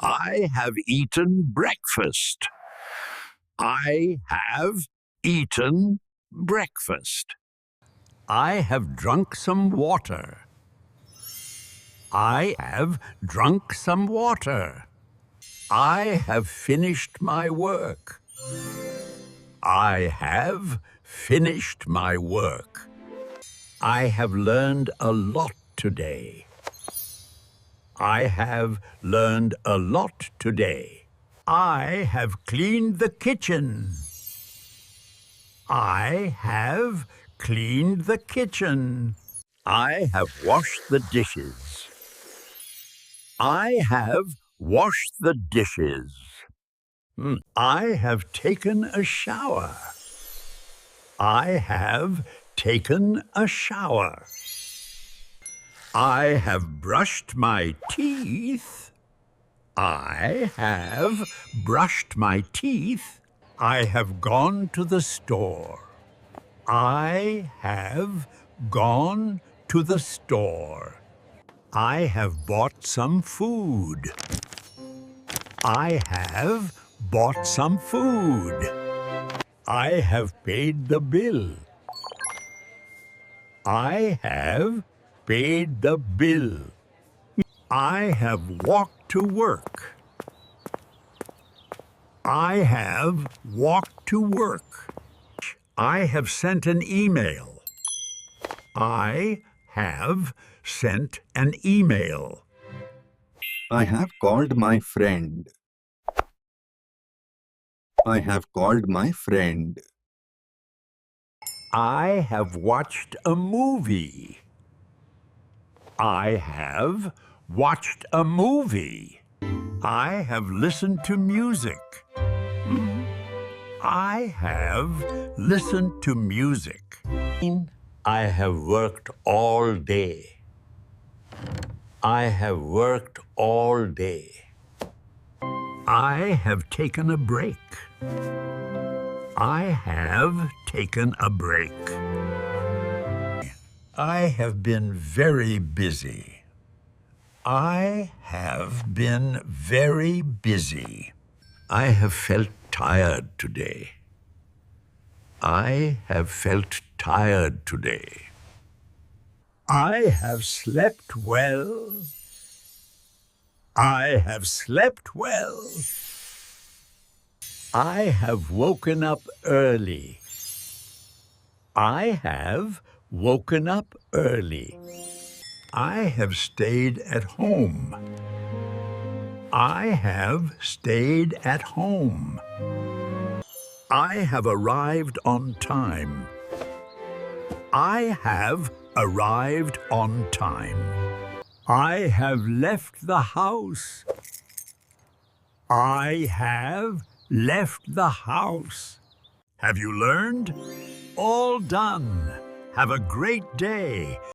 I have eaten breakfast. I have eaten breakfast. I have drunk some water. I have drunk some water. I have finished my work. I have finished my work. I have learned a lot today. I have learned a lot today. I have cleaned the kitchen. I have cleaned the kitchen. I have washed the dishes. I have washed the dishes. I have taken a shower. I have taken a shower. I have brushed my teeth. I have brushed my teeth. I have gone to the store. I have gone to the store. I have bought some food. I have bought some food. I have paid the bill. I have paid the bill. I have walked to work. I have walked to work. I have sent an email. I have sent an email. I have called my friend. I have called my friend. I have watched a movie. I have watched a movie. I have listened to music. I have listened to music. I have worked all day. I have worked all day. I have taken a break. I have taken a break. I have been very busy. I have been very busy. I have felt tired today. I have felt tired today. I have slept well. I have slept well. I have woken up early. I have woken up early. I have stayed at home. I have stayed at home. I have arrived on time. I have arrived on time. I have left the house. I have left the house. Have you learned? All done. Have a great day.